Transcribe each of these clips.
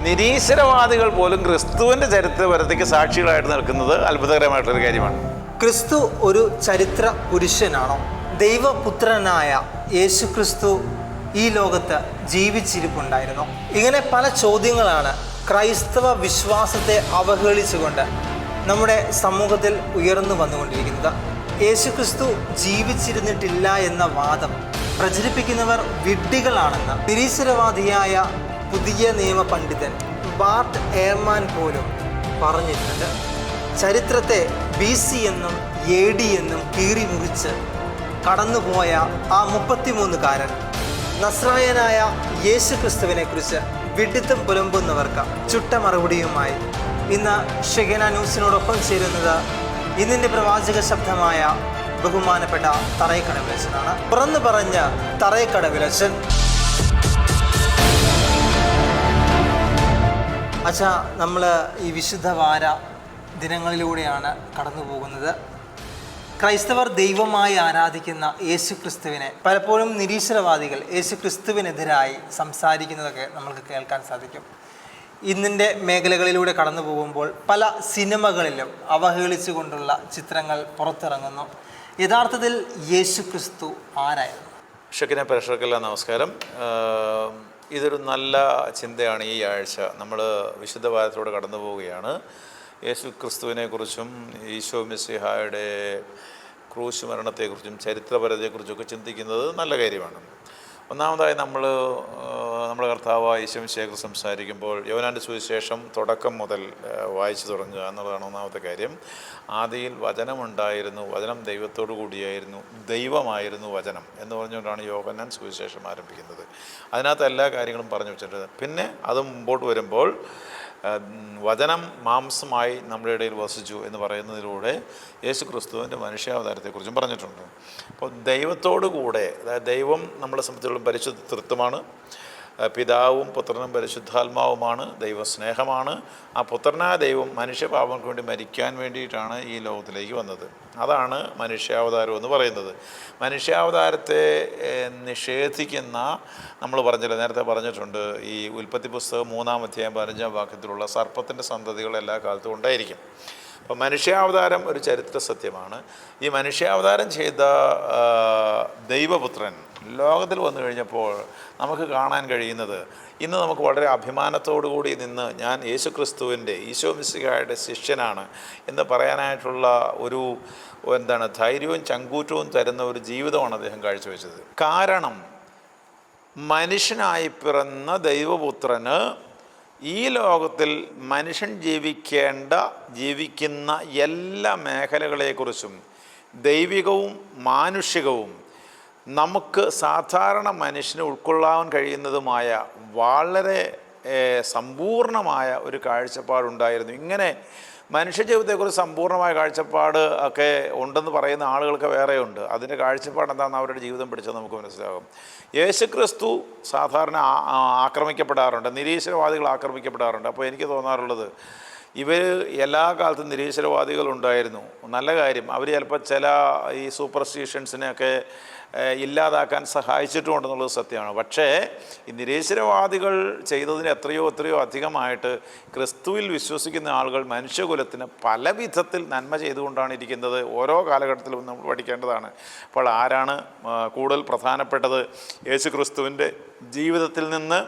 നിരീശ്വരവാദികൾ പോലും ക്രിസ്തുവിൻ്റെ ചരിത്രപരതയ്ക്ക് സാക്ഷികളായിട്ട് നിൽക്കുന്നത് അത്ഭുതകരമായിട്ടുള്ളൊരു കാര്യമാണ്. ക്രിസ്തു ഒരു ചരിത്ര പുരുഷനാണോ? ദൈവപുത്രനായ യേശു ക്രിസ്തു ഈ ലോകത്ത് ജീവിച്ചിരിപ്പുണ്ടായിരുന്നു? ഇങ്ങനെ പല ചോദ്യങ്ങളാണ് ക്രൈസ്തവ വിശ്വാസത്തെ അവഹേളിച്ചുകൊണ്ട് നമ്മുടെ സമൂഹത്തിൽ ഉയർന്നു വന്നുകൊണ്ടിരിക്കുന്നത്. യേശു ക്രിസ്തു ജീവിച്ചിരുന്നിട്ടില്ല എന്ന വാദം പ്രചരിപ്പിക്കുന്നവർ വിഡ്ഢികളാണെന്ന് നിരീശ്വരവാദിയായ പുതിയ നിയമ പണ്ഡിതൻ ബാർട്ട് എയർമാൻ പോലും പറഞ്ഞിട്ടുണ്ട്. ചരിത്രത്തെ BC എന്നും AD എന്നും കീറി മുറിച്ച് കടന്നുപോയ ആ 33കാരൻ നസ്രായനായ യേശു ക്രിസ്തുവിനെ കുറിച്ച് വിഡിത്തം പുലമ്പുന്നവർക്ക് ചുട്ട മറുപടിയുമായി ഇന്ന് ഷെഗന ന്യൂസിനോടൊപ്പം ചേരുന്നത് ഇന്നിൻ്റെ പ്രവാചക ശബ്ദമായ ബഹുമാനപ്പെട്ട തറയക്കടവിലച്ചനാണ്. തുറന്നു പറഞ്ഞ തറയക്കടവിലച്ചൻ. അച്ഛാ, നമ്മൾ ഈ വിശുദ്ധ വാര ദിനങ്ങളിലൂടെയാണ് കടന്നു പോകുന്നത്. ക്രൈസ്തവർ ദൈവമായി ആരാധിക്കുന്ന യേശു ക്രിസ്തുവിനെ പലപ്പോഴും നിരീശ്വരവാദികൾ യേശു ക്രിസ്തുവിനെതിരായി സംസാരിക്കുന്നതൊക്കെ നമുക്ക് കേൾക്കാൻ സാധിക്കും. ഇന്നിൻ്റെ മേഖലകളിലൂടെ കടന്നു പോകുമ്പോൾ പല സിനിമകളിലും അവഹേളിച്ചുകൊണ്ടുള്ള ചിത്രങ്ങൾ പുറത്തിറങ്ങുന്നു. യഥാർത്ഥത്തിൽ യേശു ക്രിസ്തു ആരായിരുന്നു? ഷെക്കിനെ പ്രേക്ഷകർക്കെല്ലാം നമസ്കാരം. ഇതൊരു നല്ല ചിന്തയാണ്. ഈ ആഴ്ച നമ്മൾ വിശുദ്ധ വാരത്തിലൂടെ കടന്നു പോവുകയാണ്. യേശു ക്രിസ്തുവിനെക്കുറിച്ചും ഈശോ മിശിഹായുടെ ക്രൂശ് മരണത്തെക്കുറിച്ചും ചരിത്രപരതയെക്കുറിച്ചൊക്കെ ചിന്തിക്കുന്നത് നല്ല കാര്യമാണ്. ഒന്നാമതായി നമ്മുടെ കർത്താവായ ഈശോ മിശിഹായെക്കുറിച്ച് സംസാരിക്കുമ്പോൾ യോഹന്നാൻ്റെ സുവിശേഷം തുടക്കം മുതൽ വായിച്ചു തുടങ്ങുക എന്നുള്ളതാണ് ഒന്നാമത്തെ കാര്യം. ആദിയിൽ വചനമുണ്ടായിരുന്നു, വചനം ദൈവത്തോടു കൂടിയായിരുന്നു, ദൈവമായിരുന്നു വചനം എന്ന് പറഞ്ഞുകൊണ്ടാണ് യോഹന്നാൻ സുവിശേഷം ആരംഭിക്കുന്നത്. അതിനകത്ത് എല്ലാ കാര്യങ്ങളും പറഞ്ഞു വെച്ചിട്ടുണ്ട്. പിന്നെ അത് മുമ്പോട്ട് വരുമ്പോൾ വചനം മാംസമായി നമ്മുടെ ഇടയിൽ വസിച്ചു എന്ന് പറയുന്നതിലൂടെ യേശു ക്രിസ്തുവിൻ്റെ മനുഷ്യാവതാരത്തെക്കുറിച്ചും പറഞ്ഞിട്ടുണ്ട്. അപ്പോൾ ദൈവത്തോടു കൂടെ, അതായത് ദൈവം നമ്മളെ സംബന്ധിച്ചുള്ള പരിശുദ്ധ തൃത്വമാണ്, പിതാവും പുത്രനും പരിശുദ്ധാത്മാവുമാണ്, ദൈവസ്നേഹമാണ്. ആ പുത്രനായ ദൈവം മനുഷ്യപാപങ്ങൾക്ക് വേണ്ടി മരിക്കാൻ വേണ്ടിയിട്ടാണ് ഈ ലോകത്തിലേക്ക് വന്നത്. അതാണ് മനുഷ്യാവതാരം എന്ന് പറയുന്നത്. മനുഷ്യാവതാരത്തെ നിഷേധിക്കുന്ന, നമ്മൾ പറഞ്ഞില്ല, നേരത്തെ പറഞ്ഞിട്ടുണ്ട്, ഈ ഉൽപ്പത്തി പുസ്തകം 3-ാം അധ്യായം 15-ാം വാക്യത്തിലുള്ള സർപ്പത്തിൻ്റെ സന്തതികൾ എല്ലാ കാലത്തും ഉണ്ടായിരിക്കും. അപ്പം മനുഷ്യാവതാരം ഒരു ചരിത്ര സത്യമാണ്. ഈ മനുഷ്യാവതാരം ചെയ്ത ദൈവപുത്രൻ ലോകത്തിൽ വന്നു കഴിഞ്ഞപ്പോൾ നമുക്ക് കാണാൻ കഴിയുന്നത്, ഇന്ന് നമുക്ക് വളരെ അഭിമാനത്തോടു കൂടി നിന്ന് ഞാൻ യേശു ക്രിസ്തുവിൻ്റെ, ഈശോ മിശിഹായുടെ ശിഷ്യനാണ് എന്ന് പറയാനായിട്ടുള്ള ഒരു ധൈര്യവും ചങ്കൂറ്റവും തരുന്ന ഒരു ജീവിതമാണ് അദ്ദേഹം കാഴ്ചവെച്ചത്. കാരണം മനുഷ്യനായി പിറന്ന ദൈവപുത്രന് ഈ ലോകത്തിൽ മനുഷ്യൻ ജീവിക്കുന്ന എല്ലാ മേഖലകളെക്കുറിച്ചും ദൈവികവും മാനുഷികവും നമുക്ക് സാധാരണ മനുഷ്യന് ഉൾക്കൊള്ളാൻ കഴിയുന്നതുമായ വളരെ സമ്പൂർണമായ ഒരു കാഴ്ചപ്പാടുണ്ടായിരുന്നു. ഇങ്ങനെ മനുഷ്യജീവിതത്തെക്കുറിച്ച് സമ്പൂർണ്ണമായ കാഴ്ചപ്പാട് ഒക്കെ ഉണ്ടെന്ന് പറയുന്ന ആളുകൾക്ക് വേറെയുണ്ട്. അതിൻ്റെ കാഴ്ചപ്പാട് എന്താണെന്ന് അവരുടെ ജീവിതം പിടിച്ചാൽ നമുക്ക് മനസ്സിലാകും. യേശുക്രിസ്തു സാധാരണ ആക്രമിക്കപ്പെടാറുണ്ട്, നിരീശ്വരവാദികൾ ആക്രമിക്കപ്പെടാറുണ്ട്. അപ്പോൾ എനിക്ക് തോന്നാറുള്ളത്, ഇവർ എല്ലാ കാലത്തും നിരീശ്വരവാദികളുണ്ടായിരുന്നു, നല്ല കാര്യം. അവർ ചിലപ്പോൾ ചില ഈ സൂപ്പർസ്റ്റിഷൻസിനെയൊക്കെ ഇല്ലാതാക്കാൻ സഹായിച്ചിട്ടുമുണ്ടെന്നുള്ളത് സത്യമാണ്. പക്ഷേ ഈ നിരീശ്വരവാദികൾ ചെയ്തതിന് എത്രയോ അധികമായിട്ട് ക്രിസ്തുവിൽ വിശ്വസിക്കുന്ന ആളുകൾ മനുഷ്യകുലത്തിന് പല വിധത്തിൽ നന്മ ചെയ്തുകൊണ്ടാണ് ഇരിക്കുന്നത്. ഓരോ കാലഘട്ടത്തിലും നമ്മൾ പഠിക്കേണ്ടതാണ്. അപ്പോൾ ആരാണ് കൂടുതൽ പ്രധാനപ്പെട്ടത്? യേശു ക്രിസ്തുവിൻ്റെ ജീവിതത്തിൽ നിന്ന്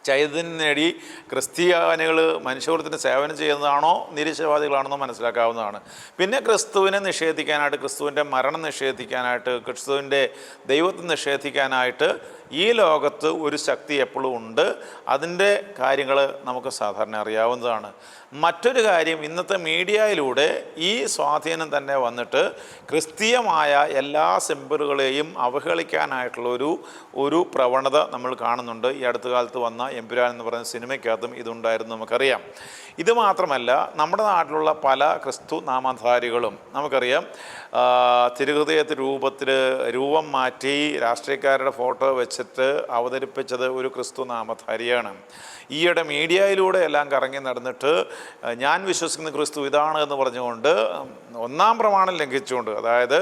ചൈതന്യം നേടി ക്രിസ്ത്യാനികൾ മനുഷ്യകുലത്തിന് സേവനം ചെയ്യുന്നതാണോ നിരീശ്വരവാദികളാണെന്നോ മനസ്സിലാക്കാവുന്നതാണ്. പിന്നെ ക്രിസ്തുവിനെ നിഷേധിക്കാനായിട്ട്, ക്രിസ്തുവിൻ്റെ മരണം നിഷേധിക്കാനായിട്ട്, ക്രിസ്തുവിൻ്റെ ദൈവത്തെ നിഷേധിക്കാനായിട്ട് ഈ ലോകത്ത് ഒരു ശക്തി എപ്പോഴും ഉണ്ട്. അതിൻ്റെ കാര്യങ്ങൾ നമുക്ക് സാധാരണ അറിയാവുന്നതാണ്. മറ്റൊരു കാര്യം, ഇന്നത്തെ മീഡിയയിലൂടെ ഈ സ്വാധീനം തന്നെ വന്നിട്ട് ക്രിസ്തീയമായ എല്ലാ സിംബലുകളെയും അവഹേളിക്കാനായിട്ടുള്ള ഒരു പ്രവണത നമ്മൾ കാണുന്നുണ്ട്. ഈ അടുത്ത കാലത്ത് വന്ന എമ്പുരാൻ എന്ന് പറയുന്ന സിനിമയ്ക്കകത്തും ഇതുണ്ടായിരുന്നു നമുക്കറിയാം. ഇത് മാത്രമല്ല, നമ്മുടെ നാട്ടിലുള്ള പല ക്രിസ്തു നാമധാരികളും നമുക്കറിയാം, തിരുഹൃദയത്തിൽ രൂപം മാറ്റി രാഷ്ട്രീയക്കാരുടെ ഫോട്ടോ വെച്ചിട്ട് അവതരിപ്പിച്ചത് ഒരു ക്രിസ്തു നാമധാരിയാണ്. ഈയിടെ മീഡിയയിലൂടെ എല്ലാം കറങ്ങി നടന്നിട്ട് ഞാൻ വിശ്വസിക്കുന്ന ക്രിസ്തു ഇതാണ് എന്ന് പറഞ്ഞുകൊണ്ട് ഒന്നാം പ്രമാണം ലംഘിച്ചുകൊണ്ട്, അതായത്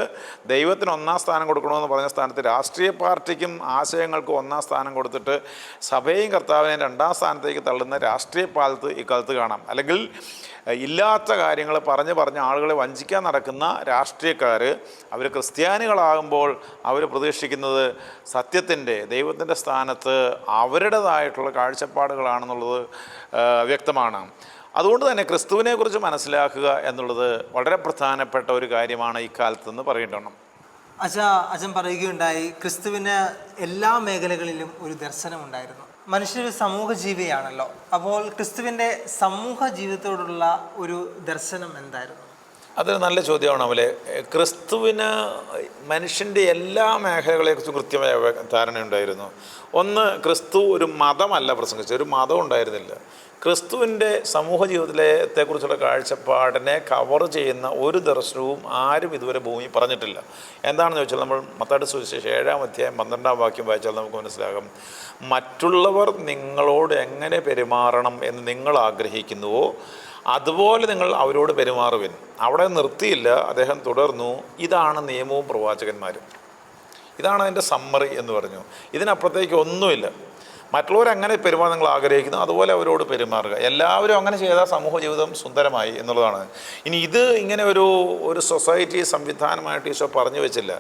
ദൈവത്തിന് ഒന്നാം സ്ഥാനം കൊടുക്കണമെന്ന് പറഞ്ഞ സ്ഥാനത്ത് രാഷ്ട്രീയ പാർട്ടിക്കും ആശയങ്ങൾക്കും ഒന്നാം സ്ഥാനം കൊടുത്തിട്ട് സഭയും കർത്താവിനെയും രണ്ടാം സ്ഥാനത്തേക്ക് തള്ളുന്ന രാഷ്ട്രീയ ഇക്കാലത്ത് കാണാം. അല്ലെങ്കിൽ ഇല്ലാത്ത കാര്യങ്ങൾ പറഞ്ഞ് ആളുകളെ വഞ്ചിക്കാൻ നടക്കുന്ന രാഷ്ട്രീയക്കാർ അവർ ക്രിസ്ത്യാനികളാകുമ്പോൾ അവർ പ്രതീക്ഷിക്കുന്നത് സത്യത്തിൻ്റെ, ദൈവത്തിൻ്റെ സ്ഥാനത്ത് അവരുടേതായിട്ടുള്ള കാഴ്ചപ്പാടുകളാണെന്നുള്ളത് വ്യക്തമാണ്. അതുകൊണ്ട് തന്നെ ക്രിസ്തുവിനെക്കുറിച്ച് മനസ്സിലാക്കുക എന്നുള്ളത് വളരെ പ്രധാനപ്പെട്ട ഒരു കാര്യമാണ് ഈ കാലത്തെന്ന് പറയേണ്ടതാണ്. അച്ഛൻ പറയുകയുണ്ടായി, ക്രിസ്തുവിന് എല്ലാ മേഖലകളിലും ഒരു ദർശനമുണ്ടായിരുന്നു. മനുഷ്യർ സമൂഹ ജീവിയാണല്ലോ, അപ്പോൾ ക്രിസ്തുവിൻ്റെ സമൂഹ ജീവിതത്തോടുള്ള ഒരു ദർശനം എന്തായിരുന്നു? അതൊരു നല്ല ചോദ്യമാണ് അവലെ. ക്രിസ്തുവിന് മനുഷ്യൻ്റെ എല്ലാ മേഖലകളെക്കുറിച്ചും കൃത്യമായ ധാരണയുണ്ടായിരുന്നു. ഒന്ന്, ക്രിസ്തു ഒരു മതമല്ല പ്രസംഗിച്ചത്, ഒരു മതം ഉണ്ടായിരുന്നില്ല. ക്രിസ്തുവിൻ്റെ സമൂഹ ജീവിതത്തെക്കുറിച്ചുള്ള കാഴ്ചപ്പാടിനെ കവർ ചെയ്യുന്ന ഒരു ദർശനവും ആരും ഇതുവരെ ഭൂമി പറഞ്ഞിട്ടില്ല. എന്താണെന്ന് ചോദിച്ചാൽ, നമ്മൾ മത്തായിയുടെ സുവിശേഷം 7-ാം അധ്യായം 12-ാം വാക്യം വായിച്ചാൽ നമുക്ക് മനസ്സിലാകും, മറ്റുള്ളവർ നിങ്ങളോട് എങ്ങനെ പെരുമാറണം എന്ന് നിങ്ങൾ ആഗ്രഹിക്കുന്നുവോ അതുപോലെ നിങ്ങൾ അവരോട് പെരുമാറുവിൻ. അവിടെ നിർത്തിയില്ല, അദ്ദേഹം തുടർന്നു, ഇതാണ് നിയമവും പ്രവാചകന്മാരും. ഇതാണ് അതിൻ്റെ സമ്മറി എന്ന് പറഞ്ഞു. ഇതിനപ്പുറത്തേക്ക് ഒന്നുമില്ല. മറ്റുള്ളവർ അങ്ങനെ പെരുമാറാൻ നിങ്ങൾ ആഗ്രഹിക്കുന്നു അതുപോലെ അവരോട് പെരുമാറുക. എല്ലാവരും അങ്ങനെ ചെയ്താൽ സമൂഹ ജീവിതം സുന്ദരമായി എന്നുള്ളതാണ്. ഇനി ഇത് ഇങ്ങനെ ഒരു സൊസൈറ്റി സംവിധാനമായിട്ട് ഈശോ പറഞ്ഞു വെച്ചില്ല.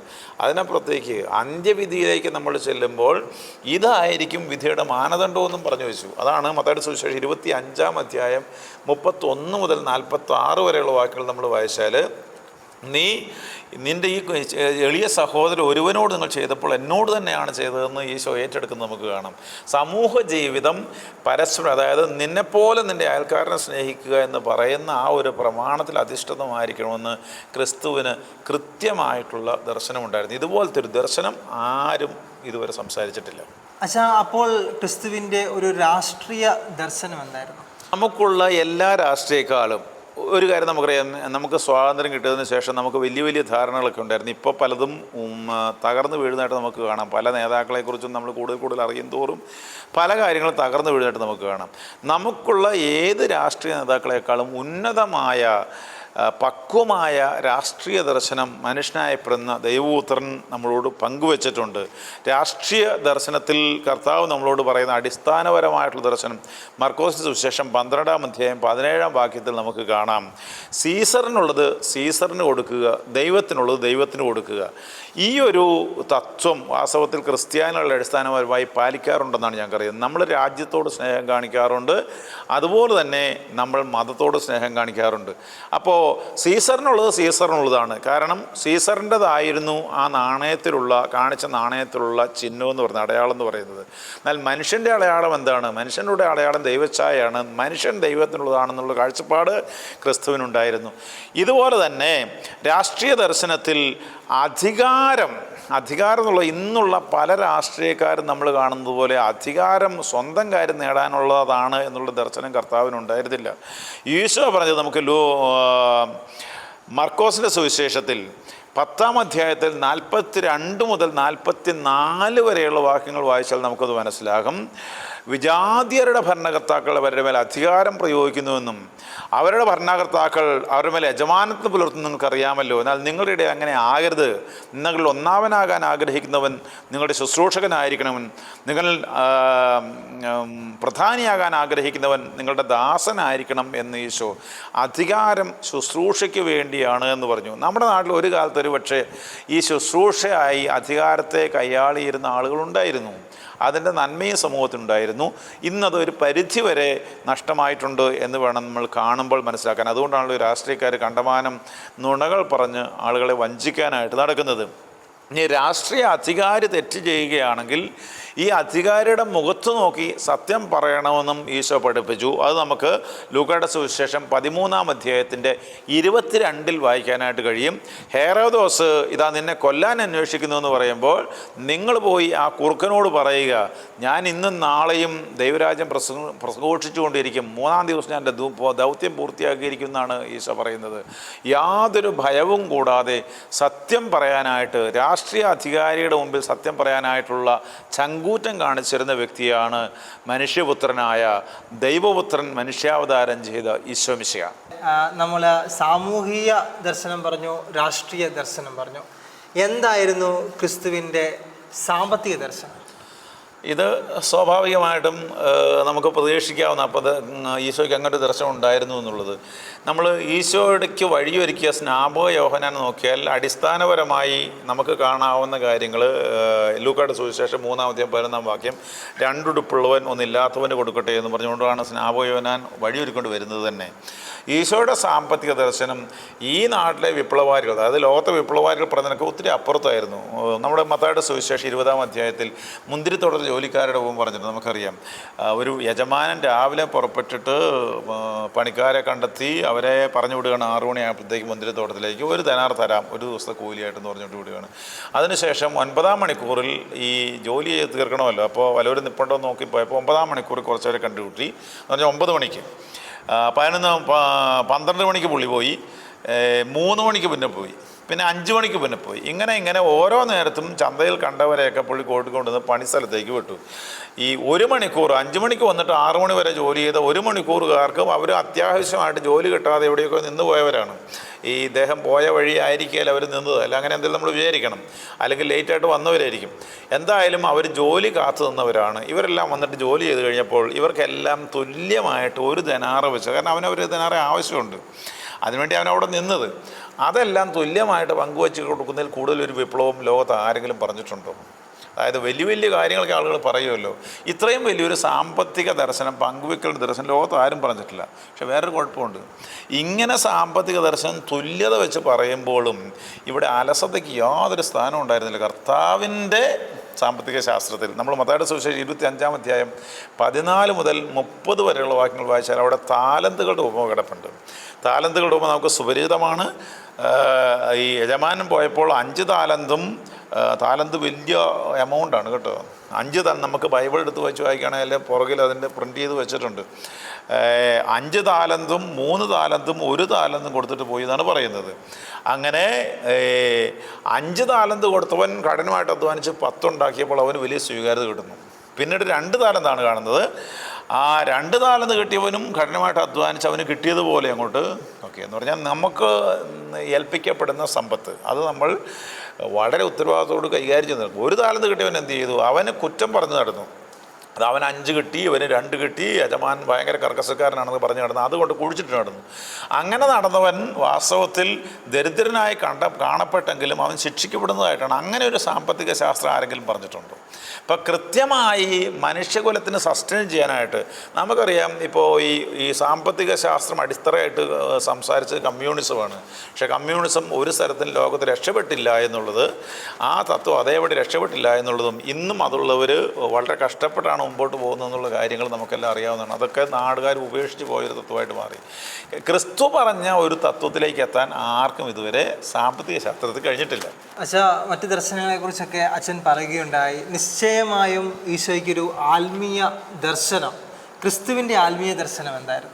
അതിനപ്പുറത്തേക്ക് അന്ത്യവിധിയിലേക്ക് നമ്മൾ ചെല്ലുമ്പോൾ ഇതായിരിക്കും വിധിയുടെ മാനദണ്ഡമെന്നും പറഞ്ഞു വെച്ചു. അതാണ് മത്തായിയുടെ സുവിശേഷം 25-ാം അധ്യായം 31 മുതൽ 46 വരെയുള്ള വാക്കുകൾ നമ്മൾ വായിച്ചാൽ, നിൻ്റെ ഈ എളിയ സഹോദരൻ ഒരുവനോട് നിങ്ങൾ ചെയ്തപ്പോൾ എന്നോട് തന്നെയാണ് ചെയ്തതെന്ന് ഈശോ ഏറ്റെടുക്കുന്നത് നമുക്ക് കാണാം. സമൂഹ ജീവിതം പരസ്പരം, അതായത് നിന്നെപ്പോലെ നിൻ്റെ അയൽക്കാരനെ സ്നേഹിക്കുക എന്ന് പറയുന്ന ആ ഒരു പ്രമാണത്തിൽ അധിഷ്ഠിതമായിരിക്കണമെന്ന് ക്രിസ്തുവിന് കൃത്യമായിട്ടുള്ള ദർശനമുണ്ടായിരുന്നു. ഇതുപോലത്തെ ഒരു ദർശനം ആരും ഇതുവരെ സംസാരിച്ചിട്ടില്ല. അപ്പോൾ ക്രിസ്തുവിൻ്റെ ഒരു രാഷ്ട്രീയ ദർശനം എന്തായിരുന്നു? നമുക്കുള്ള എല്ലാ രാഷ്ട്രീയക്കാളും ഒരു കാര്യം നമുക്കറിയാം, നമുക്ക് സ്വാതന്ത്ര്യം കിട്ടിയതിന് ശേഷം നമുക്ക് വലിയ വലിയ ധാരണകളൊക്കെ ഉണ്ടായിരുന്നു. ഇപ്പോൾ പലതും തകർന്നു വീഴുന്നതായിട്ട് നമുക്ക് കാണാം. പല നേതാക്കളെക്കുറിച്ചും നമ്മൾ കൂടുതൽ അറിയും തോറും പല കാര്യങ്ങളും തകർന്നു വീഴുന്നതായിട്ട് നമുക്ക് കാണാം. നമുക്കുള്ള ഏത് രാഷ്ട്രീയ നേതാക്കളെക്കാളും ഉന്നതമായ പക്വമായ രാഷ്ട്രീയ ദർശനം മനുഷ്യനായപ്പെടുന്ന ദൈവപുത്രൻ നമ്മളോട് പങ്കുവച്ചിട്ടുണ്ട്. രാഷ്ട്രീയ ദർശനത്തിൽ കർത്താവ് നമ്മളോട് പറയുന്ന അടിസ്ഥാനപരമായിട്ടുള്ള ദർശനം മർക്കോസിന്റെ സുവിശേഷം 12-ാം അധ്യായം 17-ാം വാക്യത്തിൽ നമുക്ക് കാണാം. സീസറിനുള്ളത് സീസറിന് കൊടുക്കുക, ദൈവത്തിനുള്ളത് ദൈവത്തിന് കൊടുക്കുക. ഈ ഒരു തത്വം വാസ്തവത്തിൽ ക്രിസ്ത്യാനികളുടെ അടിസ്ഥാനപരമായി പാലിക്കാറുണ്ടെന്നാണ് ഞങ്ങൾക്കറിയുന്നത്. നമ്മൾ രാജ്യത്തോട് സ്നേഹം കാണിക്കാറുണ്ട്, അതുപോലെ തന്നെ നമ്മൾ മതത്തോട് സ്നേഹം കാണിക്കാറുണ്ട്. അപ്പോൾ സീസറിനുള്ളത് സീസറിനുള്ളതാണ്. കാരണം സീസറിൻ്റെതായിരുന്നു ആ കാണിച്ച നാണയത്തിലുള്ള ചിഹ്നം എന്ന് പറയുന്നത്, അടയാളം എന്ന് പറയുന്നത്. എന്നാൽ മനുഷ്യൻ്റെ അടയാളം എന്താണ്? മനുഷ്യൻ്റെ അടയാളം ദൈവച്ഛായയാണ്. മനുഷ്യൻ ദൈവത്തിനുള്ളതാണെന്നുള്ള കാഴ്ചപ്പാട് ക്രിസ്തുവിനുണ്ടായിരുന്നു. ഇതുപോലെ തന്നെ രാഷ്ട്രീയ ദർശനത്തിൽ അധികാരം എന്നുള്ള ഇന്നുള്ള പല രാഷ്ട്രീയക്കാരും നമ്മൾ കാണുന്നത് പോലെ അധികാരം സ്വന്തം കാര്യം നേടാനുള്ളതാണ് എന്നുള്ള ദർശനം കർത്താവിനുണ്ടായിരുന്നില്ല. ഈശോ പറഞ്ഞത് നമുക്ക് മർക്കോസിൻ്റെ സുവിശേഷത്തിൽ 10-ാം അധ്യായത്തിൽ 42 മുതൽ 44 വരെയുള്ള വാക്യങ്ങൾ വായിച്ചാൽ നമുക്കത് മനസ്സിലാകും. വിജാതിയരുടെ ഭരണകർത്താക്കൾ അവരുടെ മേൽ അധികാരം പ്രയോഗിക്കുന്നുവെന്നും അവരുടെ ഭരണകർത്താക്കൾ അവരുടെ മേൽ യജമാനത്വം പുലർത്തുന്നു നിങ്ങൾക്കറിയാമല്ലോ. എന്നാൽ നിങ്ങളുടെ ഇടയിൽ അങ്ങനെ ആകരുത്. നിങ്ങളിൽ ഒന്നാമനാകാൻ ആഗ്രഹിക്കുന്നവൻ നിങ്ങളുടെ ശുശ്രൂഷകനായിരിക്കണമെൻ. നിങ്ങൾ പ്രധാനിയാകാൻ ആഗ്രഹിക്കുന്നവൻ നിങ്ങളുടെ ദാസനായിരിക്കണം എന്ന് ഈശോ അധികാരം ശുശ്രൂഷയ്ക്ക് വേണ്ടിയാണ് എന്ന് പറഞ്ഞു. നമ്മുടെ നാട്ടിൽ ഒരു കാലത്ത് ഒരു പക്ഷേ ഈ ശുശ്രൂഷയായി അധികാരത്തെ കൈയാളിയിരുന്ന ആളുകളുണ്ടായിരുന്നു. അതിൻ്റെ നന്മയും സമൂഹത്തിനുണ്ടായിരുന്നു. ഇന്നത് ഒരു പരിധിവരെ നഷ്ടമായിട്ടുണ്ട് എന്ന് വേണം നമ്മൾ കാണുമ്പോൾ മനസ്സിലാക്കാൻ. അതുകൊണ്ടാണല്ലോ രാഷ്ട്രീയക്കാർ കണ്ടമാനം നുണകൾ പറഞ്ഞ് ആളുകളെ വഞ്ചിക്കാനായിട്ട് നടക്കുന്നത്. ഇനി രാഷ്ട്രീയ അധികാരി തെറ്റ് ചെയ്യുകയാണെങ്കിൽ ഈ അധികാരിയുടെ മുഖത്ത് നോക്കി സത്യം പറയണമെന്നും ഈശോ പഠിപ്പിച്ചു. അത് നമുക്ക് ലൂക്കായുടെ സുവിശേഷം 13-ാം അധ്യായത്തിൻ്റെ 22-ൽ വായിക്കാനായിട്ട് കഴിയും. ഹെരോദോസ് ഇതാ നിന്നെ കൊല്ലാൻ അന്വേഷിക്കുന്നു എന്ന് പറയുമ്പോൾ നിങ്ങൾ പോയി ആ കുറുക്കനോട് പറയുക, ഞാൻ ഇന്നും നാളെയും ദൈവരാജ്യം പ്രഘോഷിച്ചുകൊണ്ടിരിക്കും, 3-ാം ദിവസം ഞാൻ എൻ്റെ ദൗത്യം പൂർത്തിയാക്കിയിരിക്കും എന്നാണ് ഈശോ പറയുന്നത്. യാതൊരു ഭയവും കൂടാതെ സത്യം പറയാനായിട്ട് രാഷ്ട്രീയ അധികാരിയുടെ മുമ്പിൽ സത്യം പറയാനായിട്ടുള്ള ചങ്കൂറ്റം കാണിച്ചിരുന്ന വ്യക്തിയാണ് മനുഷ്യപുത്രനായ ദൈവപുത്രൻ മനുഷ്യാവതാരം ചെയ്ത ഈശോ മിശിഹ. നമ്മൾ സാമൂഹിക ദർശനം പറഞ്ഞു, രാഷ്ട്രീയ ദർശനം പറഞ്ഞു. എന്തായിരുന്നു ക്രിസ്തുവിൻ്റെ സാമ്പത്തിക ദർശനം? ഇത് സ്വാഭാവികമായിട്ടും നമുക്ക് പ്രതീക്ഷിക്കാവുന്ന അപ്പോൾ ഈശോയ്ക്ക് അങ്ങോട്ട് ദർശനം ഉണ്ടായിരുന്നു എന്നുള്ളത്. നമ്മൾ ഈശോയ്ക്ക് വഴിയൊരുക്കിയ സ്നാപക യോഹന്നാൻ നോക്കിയാൽ അടിസ്ഥാനപരമായി നമുക്ക് കാണാവുന്ന കാര്യങ്ങൾ ലൂക്കായുടെ സുവിശേഷം 3:11 രണ്ടുടുപ്പുള്ളവൻ ഒന്നില്ലാത്തവന് കൊടുക്കട്ടെ എന്ന് പറഞ്ഞുകൊണ്ടാണ് സ്നാപക യോഹന്നാൻ വഴിയൊരുക്കൊണ്ട് വരുന്നത് തന്നെ. ഈശോയുടെ സാമ്പത്തിക ദർശനം ഈ നാട്ടിലെ വിപ്ലവകാരികൾ, അതായത് ലോകത്തെ വിപ്ലവകാരികൾ പറഞ്ഞതൊക്കെ ഒത്തിരി അപ്പുറത്തായിരുന്നു. നമ്മുടെ മത്തായിയുടെ സുവിശേഷം 20 മുന്തിരിത്തോട്ടത്തിൽ ജോലിക്കാരുടെ മുമ്പ് പറഞ്ഞിട്ട് നമുക്കറിയാം, ഒരു യജമാനൻ രാവിലെ പുറപ്പെട്ടിട്ട് പണിക്കാരെ കണ്ടെത്തി അവരെ പറഞ്ഞു വിടുകയാണ് 6 മണിയാകുമ്പോഴത്തേക്ക് മുന്തിരിത്തോട്ടത്തിലേക്ക്, 1 ദിനാർ തരാം ഒരു ദിവസത്തെ കൂലിയായിട്ടെന്ന് പറഞ്ഞിട്ട് വിടുകയാണ്. അതിനുശേഷം 9-ാം മണിക്കൂറിൽ ഈ ജോലി ചെയ്ത് തീർക്കണമല്ലോ, അപ്പോൾ വല്ലവരും നിൽപ്പുണ്ടോ നോക്കിപ്പോയപ്പോൾ 9-ാം മണിക്കൂറിൽ കുറച്ചവരെ കണ്ടുകൂട്ടി എന്ന് പറഞ്ഞാൽ 9 മണിക്ക്, 12 മണിക്ക് പുള്ളി പോയി, 3 മണിക്ക് പിന്നെ പോയി, പിന്നെ 5 മണിക്ക് പിന്നെ പോയി. ഇങ്ങനെ ഓരോ നേരത്തും ചന്തയിൽ കണ്ടവരെയൊക്കെ പുള്ളി കൂട്ടിക്കൊണ്ടുവന്ന് പണിസ്ഥലത്തേക്ക് വിട്ടു. ഈ 1 മണിക്കൂർ 5 മണിക്ക് വന്നിട്ട് 6 മണി വരെ ജോലി ചെയ്ത 1 മണിക്കൂറുകാർക്കും അവർ അത്യാവശ്യമായിട്ട് ജോലി കിട്ടാതെ എവിടെയൊക്കെ നിന്ന് പോയവരാണ്. ഈ ഇദ്ദേഹം പോയ വഴി ആയിരിക്കുകയല്ല അവർ നിന്നത്, അല്ല അങ്ങനെ എന്തെങ്കിലും നമ്മൾ വിചാരിക്കണം, അല്ലെങ്കിൽ ലേറ്റായിട്ട് വന്നവരായിരിക്കും. എന്തായാലും അവർ ജോലി കാത്തു നിന്നവരാണ്. ഇവരെല്ലാം വന്നിട്ട് ജോലി ചെയ്ത് കഴിഞ്ഞപ്പോൾ ഇവർക്കെല്ലാം തുല്യമായിട്ട് 1 ദിനാറ് വെച്ച്, കാരണം അവനൊരു ദിനാറ് ആവശ്യമുണ്ട്, അതിനുവേണ്ടി അവനവിടെ നിന്നത്. അതെല്ലാം തുല്യമായിട്ട് പങ്കുവച്ച് കൊടുക്കുന്നതിൽ കൂടുതലൊരു വിപ്ലവം ലോകത്ത് ആരെങ്കിലും പറഞ്ഞിട്ടുണ്ടോ? അതായത് വലിയ വലിയ കാര്യങ്ങളൊക്കെ ആളുകൾ പറയുമല്ലോ, ഇത്രയും വലിയൊരു സാമ്പത്തിക ദർശനം, പങ്കുവെക്കലിൻ്റെ ദർശനം ലോകത്ത് ആരും പറഞ്ഞിട്ടില്ല. പക്ഷെ വേറൊരു കുഴപ്പമുണ്ട്, ഇങ്ങനെ സാമ്പത്തിക ദർശനം തുല്യത വെച്ച് പറയുമ്പോഴും ഇവിടെ അലസതയ്ക്ക് യാതൊരു സ്ഥാനം ഉണ്ടായിരുന്നില്ല. കർത്താവിൻ്റെ സാമ്പത്തിക ശാസ്ത്രത്തിൽ നമ്മൾ മത്തായിയുടെ സുവിശേഷം 25 14 മുതൽ 30 വരെയുള്ള വാക്യങ്ങൾ വായിച്ചാൽ അവിടെ താലന്തുകളുടെ ഉപമ കിടപ്പുണ്ട്. താലന്തുകളുടെ ഉപമ നമുക്ക് സുപരിചിതമാണ്. ഈ യജമാനൻ പോയപ്പോൾ 5 താലന്തും, താലന്ത് വലിയ എമൗണ്ടാണ് കേട്ടോ, 5 നമുക്ക് ബൈബിൾ എടുത്ത് വെച്ച് വായിക്കുകയാണെങ്കിൽ പുറകിൽ അതിൻ്റെ പ്രിൻ്റ് ചെയ്ത് വെച്ചിട്ടുണ്ട്. 5 താലന്തും 3 താലന്തും 1 താലന്തും കൊടുത്തിട്ട് പോയി എന്നാണ് പറയുന്നത്. അങ്ങനെ 5 താലന്ത് കൊടുത്തവൻ കഠിനമായിട്ട് അധ്വാനിച്ച് 10 ഉണ്ടാക്കിയപ്പോൾ അവന് വലിയ സ്വീകാര്യത കിട്ടുന്നു. പിന്നീട് 2 താലന്താണ് കാണുന്നത്. ആ 2 താലന്ത് കിട്ടിയവനും കഠിനമായിട്ട് അധ്വാനിച്ച് അവന് കിട്ടിയതുപോലെ അങ്ങോട്ട് എന്ന് പറഞ്ഞാൽ നമുക്ക് ഏൽപ്പിക്കപ്പെടുന്ന സമ്പത്ത് അത് നമ്മൾ വളരെ ഉത്തരവാദിത്തോട് കൈകാര്യം ചെയ്ത് നടക്കും. 1 താലന്ത് കിട്ടിയവൻ എന്ത് ചെയ്തു? അവന് കുറ്റം പറഞ്ഞു നടന്നു. അത് അവന് 5 കിട്ടി, ഇവന് 2 കിട്ടി, യജമാൻ ഭയങ്കര കർക്കശക്കാരനാണെന്ന് പറഞ്ഞ് നടന്നു, അതുകൊണ്ട് കുഴിച്ചിട്ട് നടന്നു. അങ്ങനെ നടന്നവൻ വാസ്തവത്തിൽ ദരിദ്രനായി കാണപ്പെട്ടെങ്കിലും അവൻ ശിക്ഷിക്കപ്പെടുന്നതായിട്ടാണ്. അങ്ങനെ ഒരു സാമ്പത്തിക ശാസ്ത്രം ആരെങ്കിലും പറഞ്ഞിട്ടുണ്ടോ? ഇപ്പം കൃത്യമായി മനുഷ്യകുലത്തിന് സസ്റ്റെയിൻ ചെയ്യാനായിട്ട് നമുക്കറിയാം. ഇപ്പോൾ ഈ സാമ്പത്തിക ശാസ്ത്രം അടിത്തറയായിട്ട് സംസാരിച്ചത് കമ്മ്യൂണിസമാണ്. പക്ഷേ കമ്മ്യൂണിസം ഒരു സ്ഥലത്തും ലോകത്ത് രക്ഷപ്പെട്ടില്ല എന്നുള്ളത്, ആ തത്വം അതേപടി രക്ഷപ്പെട്ടില്ല എന്നുള്ളതും ഇന്നും അതുള്ളവർ വളരെ കഷ്ടപ്പെട്ടാണ് മുമ്പോട്ട് പോകുന്നതെന്നുള്ള കാര്യങ്ങൾ നമുക്കെല്ലാം അറിയാവുന്നതാണ്. അതൊക്കെ നാടുകാർ ഉപേക്ഷിച്ച് പോയൊരു തത്വമായിട്ട് മാറി. ക്രിസ്തു പറഞ്ഞ ഒരു തത്വത്തിലേക്ക് എത്താൻ ആർക്കും ഇതുവരെ സാമ്പത്തിക ശാസ്ത്രത്തിൽ കഴിഞ്ഞിട്ടില്ല. അച്ഛാ, മറ്റ് ദർശനങ്ങളെക്കുറിച്ചൊക്കെ അച്ഛൻ പറയുകയുണ്ടായി. നിശ്ചയമായും ഈശോയ്ക്കൊരു ആത്മീയ ദർശനം, ക്രിസ്തുവിൻ്റെ ആത്മീയ ദർശനം എന്തായിരുന്നു?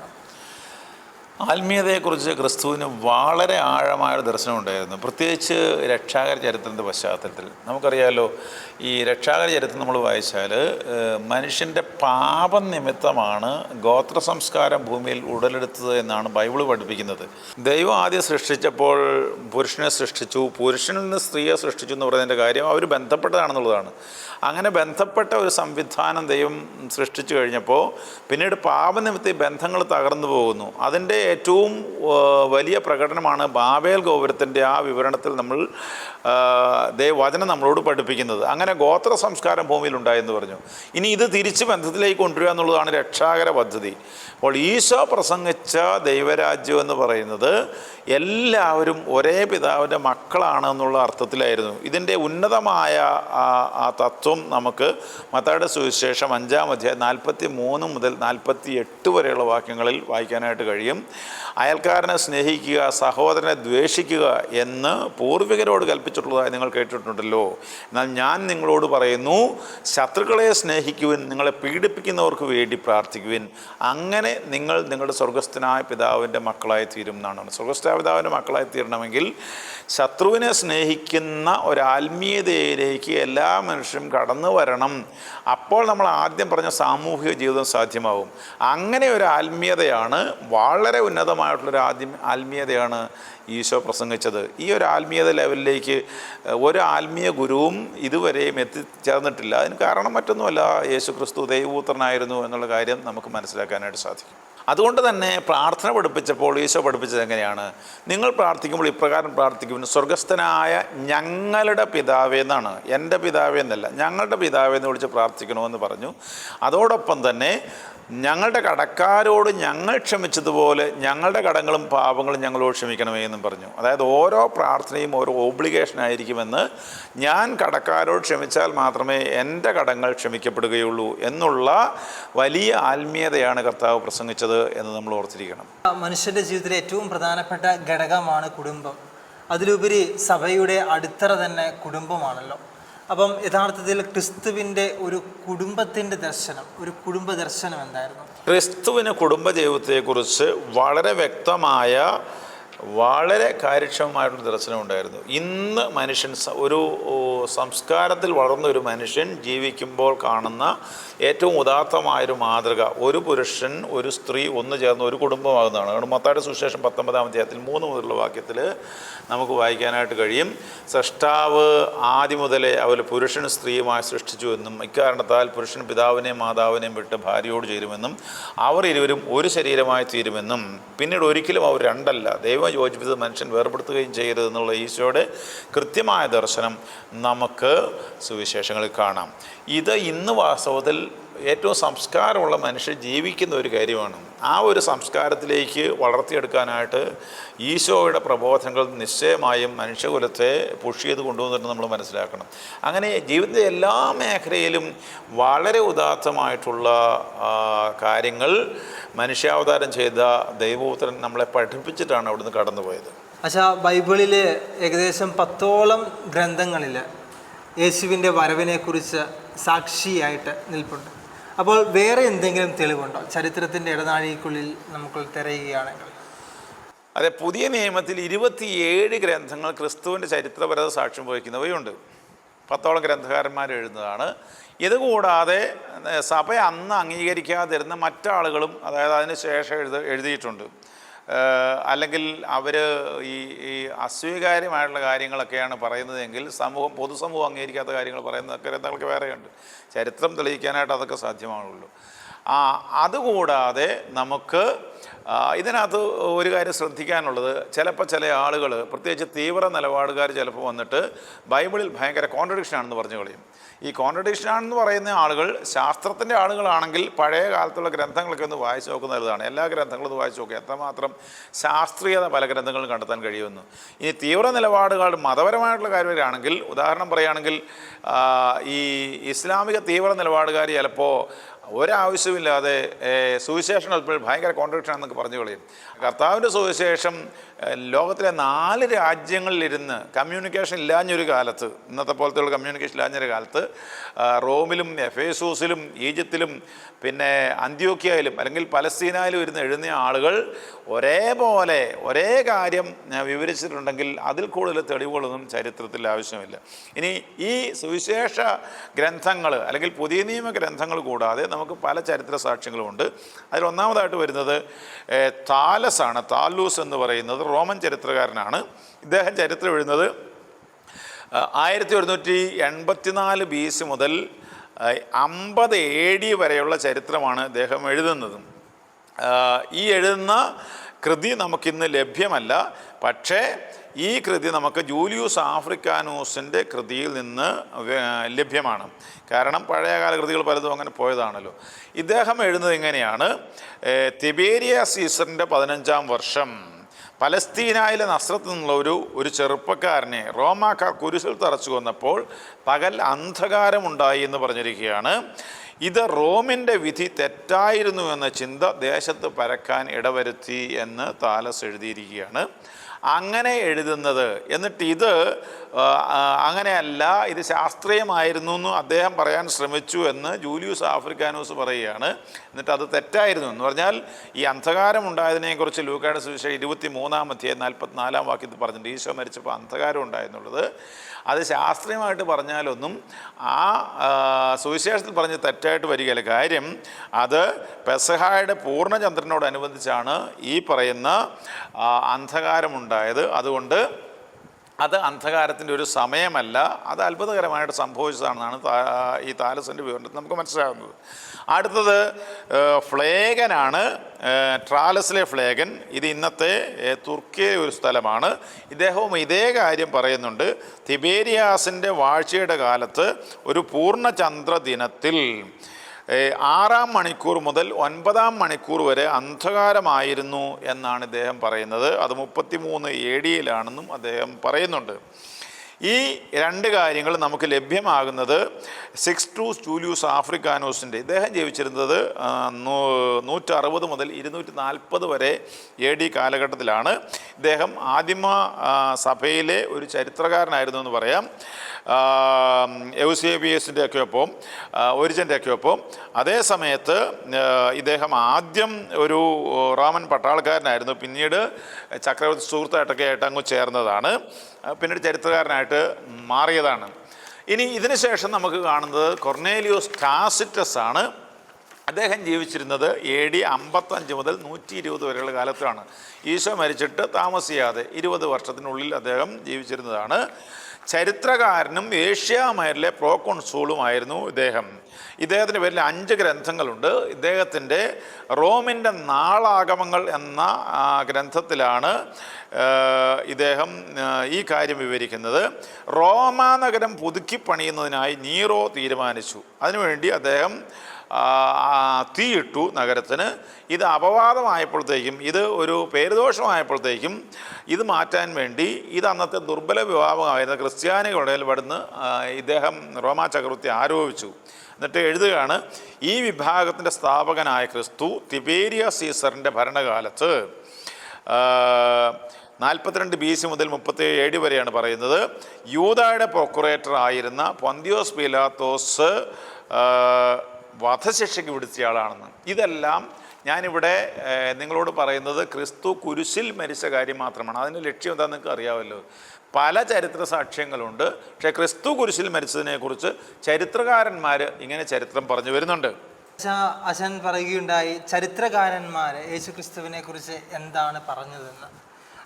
ആത്മീയതയെക്കുറിച്ച് ക്രിസ്തുവിന് വളരെ ആഴമായൊരു ദർശനം ഉണ്ടായിരുന്നു, പ്രത്യേകിച്ച് രക്ഷാകര ചരിത്രത്തിൻ്റെ പശ്ചാത്തലത്തിൽ. നമുക്കറിയാമല്ലോ, ഈ രക്ഷാകര ചരിത്രം നമ്മൾ വായിച്ചാൽ മനുഷ്യൻ്റെ പാപം നിമിത്തമാണ് ഗോത്ര സംസ്കാരം ഭൂമിയിൽ ഉടലെടുത്തത് എന്നാണ് ബൈബിൾ പഠിപ്പിക്കുന്നത്. ദൈവം ആദ്യം സൃഷ്ടിച്ചപ്പോൾ പുരുഷനെ സൃഷ്ടിച്ചു, പുരുഷനിൽ നിന്ന് സ്ത്രീയെ സൃഷ്ടിച്ചു എന്ന് പറയുന്നതിൻ്റെ കാര്യം അവർ ബന്ധപ്പെട്ടതാണെന്നുള്ളതാണ്. അങ്ങനെ ബന്ധപ്പെട്ട ഒരു സംവിധാനം ദൈവം സൃഷ്ടിച്ചു കഴിഞ്ഞപ്പോൾ പിന്നീട് പാപനിമിത്തം ബന്ധങ്ങൾ തകർന്നു പോകുന്നു. അതിൻ്റെ ഏറ്റവും വലിയ പ്രകടനമാണ് ബാബേൽ ഗോപുരത്തിൻ്റെ ആ വിവരണത്തിൽ നമ്മൾ വചനം നമ്മളോട് പഠിപ്പിക്കുന്നത്. അങ്ങനെ ഗോത്ര സംസ്കാരം ഭൂമിയിൽ ഉണ്ടായെന്ന് പറഞ്ഞു. ഇനി ഇത് തിരിച്ച് ബന്ധത്തിലേക്ക് കൊണ്ടുവരിക എന്നുള്ളതാണ് രക്ഷാകര പദ്ധതി. അപ്പോൾ ഈശോ പ്രസംഗിച്ച ദൈവരാജ്യം എന്ന് പറയുന്നത് എല്ലാവരും ഒരേ പിതാവിൻ്റെ മക്കളാണ് എന്നുള്ള അർത്ഥത്തിലായിരുന്നു. ഇതിൻ്റെ ഉന്നതമായ ആ തത്വം നമുക്ക് മത്തായിയുടെ സുവിശേഷം 5-ാം അധ്യായം 43 മുതൽ 48 വരെയുള്ള വാക്യങ്ങളിൽ വായിക്കാനായിട്ട് കഴിയും. അയൽക്കാരനെ സ്നേഹിക്കുക, സഹോദരനെ ദ്വേഷിക്കുക എന്ന് പൂർവികരോട് കൽപ്പിച്ചിട്ടുള്ളതായി നിങ്ങൾ കേട്ടിട്ടുണ്ടല്ലോ. എന്നാൽ ഞാൻ നിങ്ങളോട് പറയുന്നു, ശത്രുക്കളെ സ്നേഹിക്കുവിൻ, നിങ്ങളെ പീഡിപ്പിക്കുന്നവർക്ക് വേണ്ടി പ്രാർത്ഥിക്കുവിൻ. അങ്ങനെ നിങ്ങൾ നിങ്ങളുടെ സ്വർഗസ്ഥനായ പിതാവിൻ്റെ മക്കളായി തീരും എന്നാണ്. സ്വർഗസ്ഥനായ പിതാവിൻ്റെ മക്കളായി തീരണമെങ്കിൽ ശത്രുവിനെ സ്നേഹിക്കുന്ന ഒരാത്മീയതയിലേക്ക് എല്ലാ മനുഷ്യരും കടന്നു വരണം. അപ്പോൾ നമ്മൾ ആദ്യം പറഞ്ഞ സാമൂഹിക ജീവിതം സാധ്യമാവും. അങ്ങനെ ഒരു ആത്മീയതയാണ്, വളരെ ഉന്നതമായിട്ടുള്ളൊരു ആത്മീയതയാണ് ഈശോ പ്രസംഗിച്ചത്. ഈ ഒരു ആത്മീയത ലെവലിലേക്ക് ഒരു ആത്മീയ ഗുരുവും ഇതുവരെയും എത്തിച്ചേർന്നിട്ടില്ല. അതിന് കാരണം മറ്റൊന്നുമല്ല, യേശു ക്രിസ്തു ദൈവപുത്രനായിരുന്നു എന്നുള്ള കാര്യം നമുക്ക് മനസ്സിലാക്കാനായിട്ട് സാധിക്കും. അതുകൊണ്ട് തന്നെ പ്രാർത്ഥന പഠിപ്പിച്ചപ്പോൾ ഈശോ പഠിപ്പിച്ചത് എങ്ങനെയാണ്? നിങ്ങൾ പ്രാർത്ഥിക്കുമ്പോൾ ഇപ്രകാരം പ്രാർത്ഥിക്കുമ്പോൾ സ്വർഗസ്ഥനായ ഞങ്ങളുടെ പിതാവേ എന്നാണ്, എൻ്റെ പിതാവേ എന്നല്ല, ഞങ്ങളുടെ പിതാവേ എന്ന് വിളിച്ച് പ്രാർത്ഥിക്കണമെന്ന് പറഞ്ഞു. അതോടൊപ്പം തന്നെ ഞങ്ങളുടെ കടക്കാരോട് ഞങ്ങൾ ക്ഷമിച്ചതുപോലെ ഞങ്ങളുടെ കടങ്ങളും പാപങ്ങളും ഞങ്ങളോട് ക്ഷമിക്കണമേ എന്നും പറഞ്ഞു. അതായത് ഓരോ പ്രാർത്ഥനയും ഓരോ ഓബ്ലിഗേഷൻ ആയിരിക്കുമെന്ന്, ഞാൻ കടക്കാരോട് ക്ഷമിച്ചാൽ മാത്രമേ എൻ്റെ കടങ്ങൾ ക്ഷമിക്കപ്പെടുകയുള്ളൂ എന്നുള്ള വലിയ ആത്മീയതയാണ് കർത്താവ് പ്രസംഗിച്ചത് എന്ന് നമ്മൾ ഓർത്തിരിക്കണം. മനുഷ്യൻ്റെ ജീവിതത്തിലെ ഏറ്റവും പ്രധാനപ്പെട്ട ഘടകമാണ് കുടുംബം. അതിലുപരി സഭയുടെ അടിത്തറ തന്നെ കുടുംബമാണല്ലോ. അപ്പം യഥാർത്ഥത്തിൽ ക്രിസ്തുവിൻ്റെ ഒരു കുടുംബത്തിൻ്റെ ദർശനം, ഒരു കുടുംബ ദർശനം എന്തായിരുന്നു? ക്രിസ്തുവിന് കുടുംബ ജീവിതത്തെക്കുറിച്ച് വളരെ വ്യക്തമായ, വളരെ കാര്യക്ഷമമായിട്ടുള്ള ദർശനം ഉണ്ടായിരുന്നു. ഇന്ന് മനുഷ്യൻ ഒരു സംസ്കാരത്തിൽ വളർന്ന ഒരു മനുഷ്യൻ ജീവിക്കുമ്പോൾ കാണുന്ന ഏറ്റവും ഉദാത്തമായൊരു മാതൃക, ഒരു പുരുഷൻ ഒരു സ്ത്രീ ഒന്ന് ചേർന്ന് ഒരു കുടുംബമാകുന്നതാണ്. അതുകൊണ്ട് മത്തായിയുടെ സുവിശേഷം 19-ാം അധ്യായത്തിൽ 3 മുതലുള്ള വാക്യത്തിൽ നമുക്ക് വായിക്കാനായിട്ട് കഴിയും. സൃഷ്ടാവ് ആദ്യം മുതലേ അവർ പുരുഷൻ സ്ത്രീയുമായി സൃഷ്ടിച്ചു എന്നും ഇക്കാരണത്താൽ പുരുഷൻ പിതാവിനെയും മാതാവിനെയും വിട്ട് ഭാര്യയോട് ചേരുമെന്നും അവർ ഇരുവരും ഒരു ശരീരമായി തീരുമെന്നും പിന്നീട് ഒരിക്കലും അവർ രണ്ടല്ല, ദൈവം യോജിപ്പിച്ചത് മനുഷ്യൻ വേർപെടുത്തുകയും ചെയ്യരുതെന്നുള്ള ഈശോയുടെ കൃത്യമായ ദർശനം നമുക്ക് സുവിശേഷങ്ങളിൽ കാണാം. ഇത് ഇന്ന് വാസ്തവത്തിൽ ഏറ്റവും സംസ്കാരമുള്ള മനുഷ്യർ ജീവിക്കുന്ന ഒരു കാര്യമാണ്. ആ ഒരു സംസ്കാരത്തിലേക്ക് വളർത്തിയെടുക്കാനായിട്ട് ഈശോയുടെ പ്രബോധനങ്ങൾ നിശ്ചയമായും മനുഷ്യകുലത്തെ പുഷ് ചെയ്ത് കൊണ്ടുവന്നിട്ട് നമ്മൾ മനസ്സിലാക്കണം. അങ്ങനെ ജീവിതത്തിൻ്റെ എല്ലാ മേഖലയിലും വളരെ ഉദാത്തമായിട്ടുള്ള കാര്യങ്ങൾ മനുഷ്യാവതാരം ചെയ്ത ദൈവപുത്രൻ നമ്മളെ പഠിപ്പിച്ചിട്ടാണ് അവിടുന്ന് കടന്നുപോയത്. പക്ഷേ ബൈബിളിൽ ഏകദേശം 10ഓളം ഗ്രന്ഥങ്ങളിൽ യേശുവിൻ്റെ വരവിനെക്കുറിച്ച് സാക്ഷിയായിട്ട് നിൽപ്പുണ്ട്. അപ്പോൾ വേറെ എന്തെങ്കിലും തെളിവുണ്ടോ ചരിത്രത്തിൻ്റെ ഇടനാഴിക്കുള്ളിൽ നമുക്ക് തിരയുകയാണെങ്കിൽ? അതെ, പുതിയ നിയമത്തിൽ 27 ഗ്രന്ഥങ്ങൾ ക്രിസ്തുവിൻ്റെ ചരിത്രപരത സാക്ഷ്യം വഹിക്കുന്നവയുണ്ട്. 10ഓളം ഗ്രന്ഥകാരന്മാർ എഴുതുന്നതാണ്. ഇതുകൂടാതെ സഭ അന്ന് അംഗീകരിക്കാതിരുന്ന മറ്റാളുകളും, അതായത് അതിന് ശേഷം എഴുതിയിട്ടുണ്ട്. അല്ലെങ്കിൽ അവർ ഈ അസ്വീകാര്യമായിട്ടുള്ള കാര്യങ്ങളൊക്കെയാണ് പറയുന്നതെങ്കിൽ പൊതുസമൂഹം അംഗീകരിക്കാത്ത കാര്യങ്ങൾ പറയുന്നതൊക്കെ ഗ്രന്ഥങ്ങളൊക്കെ വേറെയുണ്ട്. ചരിത്രം തെളിയിക്കാനായിട്ട് അതൊക്കെ സാധ്യമാണുള്ളൂ. അതുകൂടാതെ നമുക്ക് ഇതിനകത്ത് ഒരു കാര്യം ശ്രദ്ധിക്കാനുള്ളത്, ചിലപ്പോൾ ചില ആളുകൾ, പ്രത്യേകിച്ച് തീവ്ര നിലപാടുകാർ ചിലപ്പോൾ വന്നിട്ട് ബൈബിളിൽ ഭയങ്കര കോൺട്രഡിക്ഷനാണെന്ന് പറഞ്ഞു കളയും. ഈ കോൺട്രഡിക്ഷനാണെന്ന് പറയുന്ന ആളുകൾ ശാസ്ത്രത്തിൻ്റെ ആളുകളാണെങ്കിൽ പഴയ കാലത്തുള്ള ഗ്രന്ഥങ്ങളൊക്കെ ഒന്ന് വായിച്ചു നോക്കുന്നത് നല്ലതാണ്. എല്ലാ ഗ്രന്ഥങ്ങളും ഒന്ന് വായിച്ചു നോക്കുക, എത്രമാത്രം ശാസ്ത്രീയത പല ഗ്രന്ഥങ്ങളും കണ്ടെത്താൻ കഴിയുമെന്ന്. ഇനി തീവ്ര നിലപാടുകൾ മതപരമായിട്ടുള്ള കാര്യമാണെങ്കിൽ, ഉദാഹരണം പറയുകയാണെങ്കിൽ ഈ ഇസ്ലാമിക തീവ്ര നിലപാടുകാർ ചിലപ്പോൾ ഒരാവശ്യമില്ലാതെ സുവിശേഷം ഭയങ്കര കോൺട്രഡിക്ഷൻ എന്നൊക്കെ പറഞ്ഞു കളയും. കർത്താവിൻ്റെ സുവിശേഷം ലോകത്തിലെ 4 രാജ്യങ്ങളിലിരുന്ന് കമ്മ്യൂണിക്കേഷൻ ഇല്ലാഞ്ഞൊരു കാലത്ത്, ഇന്നത്തെ പോലത്തെയുള്ള കമ്മ്യൂണിക്കേഷൻ ഇല്ലാഞ്ഞൊരു കാലത്ത് റോമിലും എഫേസൂസിലും ഈജിപ്തിലും പിന്നെ അന്ത്യോക്യയിലും അല്ലെങ്കിൽ പലസ്തീനയിലും ഇരുന്ന് എഴുതിയ ആളുകൾ ഒരേപോലെ ഒരേ കാര്യം വിവരിച്ചിട്ടുണ്ടെങ്കിൽ അതിൽ കൂടുതൽ തെളിവുകളൊന്നും ചരിത്രത്തിൽ ആവശ്യമില്ല. ഇനി ഈ സുവിശേഷ ഗ്രന്ഥങ്ങൾ അല്ലെങ്കിൽ പുതിയ നിയമ ഗ്രന്ഥങ്ങൾ കൂടാതെ നമുക്ക് പല ചരിത്ര സാക്ഷ്യങ്ങളുമുണ്ട്. അതിൽ ഒന്നാമതായിട്ട് വരുന്നത് താലസാണ്. താലൂസ് എന്ന് പറയുന്നത് റോമൻ ചരിത്രകാരനാണ്. ഇദ്ദേഹം ചരിത്രം എഴുതുന്നത് 1184 BC മുതൽ 50 AD വരെയുള്ള ചരിത്രമാണ് അദ്ദേഹം എഴുതുന്നത്. ഈ എഴുതുന്ന കൃതി നമുക്കിന്ന് ലഭ്യമല്ല. പക്ഷേ ഈ കൃതി നമുക്ക് ജൂലിയൂസ് ആഫ്രിക്കാനൂസിൻ്റെ കൃതിയിൽ നിന്ന് ലഭ്യമാണ്. കാരണം പഴയകാല കൃതികൾ പലതും അങ്ങനെ പോയതാണല്ലോ. ഇദ്ദേഹം എഴുതുന്നത് ഇങ്ങനെയാണ്: തിബേരിയ സീസറിൻ്റെ 15-ാം വർഷം പലസ്തീനായിലെ നസ്രത്ത് നിന്നുള്ള ഒരു ചെറുപ്പക്കാരനെ റോമാക്കാർ കുരിശിൽ തറച്ചു കൊന്നപ്പോൾ പകൽ അന്ധകാരമുണ്ടായി എന്ന് പറഞ്ഞിരിക്കുകയാണ്. ഇത് റോമിൻ്റെ വിധി തെറ്റായിരുന്നു എന്ന ചിന്ത ദേശത്ത് പരക്കാൻ ഇടവരുത്തി എന്ന് താലസ് എഴുതിയിരിക്കുകയാണ്. അങ്ങനെ എഴുതുന്നത്, എന്നിട്ട് ഇത് അങ്ങനെയല്ല, ഇത് ശാസ്ത്രീയമായിരുന്നു എന്ന് അദ്ദേഹം പറയാൻ ശ്രമിച്ചു എന്ന് ജൂലിയൂസ് ആഫ്രിക്കാനോസ് പറയുകയാണ്. എന്നിട്ട് അത് തെറ്റായിരുന്നു എന്ന് പറഞ്ഞാൽ, ഈ അന്ധകാരം ഉണ്ടായതിനെക്കുറിച്ച് ലൂക്കായുടെ സുവിശേഷം 23-ാം അധ്യായം 44-ാം വാക്യത്തിൽ പറഞ്ഞിട്ടുണ്ട്, ഈശോ മരിച്ചപ്പോൾ അന്ധകാരം ഉണ്ടായെന്നുള്ളത്. അത് ശാസ്ത്രീയമായിട്ട് പറഞ്ഞാലൊന്നും ആ സുവിശേഷത്തിൽ പറഞ്ഞ് തെറ്റായിട്ട് വരികയില്ല. കാര്യം അത് പെസഹായുടെ പൂർണ്ണചന്ദ്രനോടനുബന്ധിച്ചാണ് ഈ പറയുന്ന അന്ധകാരമുണ്ടായത്. അതുകൊണ്ട് അത് അന്ധകാരത്തിൻ്റെ ഒരു സമയമല്ല, അത് അത്ഭുതകരമായിട്ട് സംഭവിച്ചതാണെന്നാണ് ഈ താലസിൻ്റെ വിവരണത്തിൽ നമുക്ക് മനസ്സിലാകുന്നത്. അടുത്തത് ഫ്ലേഗനാണ്, ട്രാലസിലെ ഫ്ലേഗൻ. ഇത് ഇന്നത്തെ തുർക്കിയിലെ ഒരു സ്ഥലമാണ്. ഇദ്ദേഹവും ഇതേ കാര്യം പറയുന്നുണ്ട്. തിബേരിയാസിൻ്റെ വാഴ്ചയുടെ കാലത്ത് ഒരു പൂർണ്ണചന്ദ്ര ദിനത്തിൽ 6-ാം മണിക്കൂർ മുതൽ 9-ാം മണിക്കൂർ വരെ അന്ധകാരമായിരുന്നു എന്നാണ് ഇദ്ദേഹം പറയുന്നത്. അത് 33 AD അദ്ദേഹം പറയുന്നുണ്ട്. ഈ രണ്ട് കാര്യങ്ങൾ നമുക്ക് ലഭ്യമാകുന്നത് സിക്സ്റ്റൂസ് ജൂലിയൂസ് ആഫ്രിക്കാനോസിൻ്റെ, ഇദ്ദേഹം ജീവിച്ചിരുന്നത് 160 മുതൽ 240 വരെ AD കാലഘട്ടത്തിലാണ്. ഇദ്ദേഹം ആദിമ സഭയിലെ ഒരു ചരിത്രകാരനായിരുന്നു എന്ന് പറയാം. എൗസേബിയസിൻ്റെ ഒക്കെ ഒപ്പം, ഒരിജൻ്റെ ഒക്കെ ഒപ്പം. അതേ സമയത്ത് ഇദ്ദേഹം ആദ്യം ഒരു റോമൻ പട്ടാളക്കാരനായിരുന്നു, പിന്നീട് ചക്രവർത്തി സുഹൃത്തായിട്ടൊക്കെ ആയിട്ട് അങ്ങ് ചേർന്നതാണ്, പിന്നീട് ചരിത്രകാരനായിട്ട് മാറിയതാണ്. ഇനി ഇതിന് ശേഷം നമുക്ക് കാണുന്നത് കൊർണേലിയോസ് ടാസിറ്റസ് ആണ്. അദ്ദേഹം ജീവിച്ചിരുന്നത് AD 55 മുതൽ 120 വരെയുള്ള കാലത്താണ്. ഈശോ മരിച്ചിട്ട് താമസിയാതെ 20 വർഷത്തിനുള്ളിൽ അദ്ദേഹം ജീവിച്ചിരുന്നതാണ്. ചരിത്രകാരനും ഏഷ്യ മൈനറിലെ പ്രോകോൺസൂളുമായിരുന്നു ഇദ്ദേഹം. ഇദ്ദേഹത്തിൻ്റെ പേരിൽ 5 ഗ്രന്ഥങ്ങളുണ്ട്. ഇദ്ദേഹത്തിൻ്റെ റോമിൻ്റെ നാളാഗമങ്ങൾ എന്ന ഗ്രന്ഥത്തിലാണ് ഇദ്ദേഹം ഈ കാര്യം വിവരിക്കുന്നത്. റോമാ നഗരം പുതുക്കി പണിയുന്നതിനായി നീറോ തീരുമാനിച്ചു. അതിനുവേണ്ടി അദ്ദേഹം തീയിട്ടു നഗരത്തിന്. ഇത് അപവാദമായപ്പോഴത്തേക്കും, ഇത് ഒരു പേരുദോഷമായപ്പോഴത്തേക്കും ഇത് മാറ്റാൻ വേണ്ടി, ഇത് അന്നത്തെ ദുർബല വിഭാഗമായിരുന്ന ക്രിസ്ത്യാനികളുടെ ഇടപെടുന്ന് ഇദ്ദേഹം റോമാ ചക്രവർത്തി ആരോപിച്ചു. എന്നിട്ട് എഴുതുകയാണ്, ഈ വിഭാഗത്തിൻ്റെ സ്ഥാപകനായ ക്രിസ്തു തിബേരിയസ് സീസറിൻ്റെ ഭരണകാലത്ത് 42 BC മുതൽ 37 AD വരെയാണ് പറയുന്നത്, യൂദായുടെ പ്രൊക്കുറേറ്റർ ആയിരുന്ന പൊന്തിയോസ് പീലാത്തോസ് വധശിക്ഷയ്ക്ക് വിധിച്ചയാളാണെന്ന്. ഇതെല്ലാം ഞാനിവിടെ നിങ്ങളോട് പറയുന്നത് ക്രിസ്തു കുരിശിൽ മരിച്ച കാര്യം മാത്രമാണ്. അതിൻ്റെ ലക്ഷ്യം എന്താണെന്ന് നിങ്ങൾക്ക് അറിയാമല്ലോ. പല ചരിത്ര സാക്ഷ്യങ്ങളുണ്ട്, പക്ഷേ ക്രിസ്തു കുരിശിൽ മരിച്ചതിനെക്കുറിച്ച് ചരിത്രകാരന്മാർ ഇങ്ങനെ ചരിത്രം പറഞ്ഞു വരുന്നുണ്ട്. അശൻ പറയുകയുണ്ടായി ചരിത്രകാരന്മാർ യേശു ക്രിസ്തുവിനെ കുറിച്ച് എന്താണ് പറഞ്ഞതെന്ന്.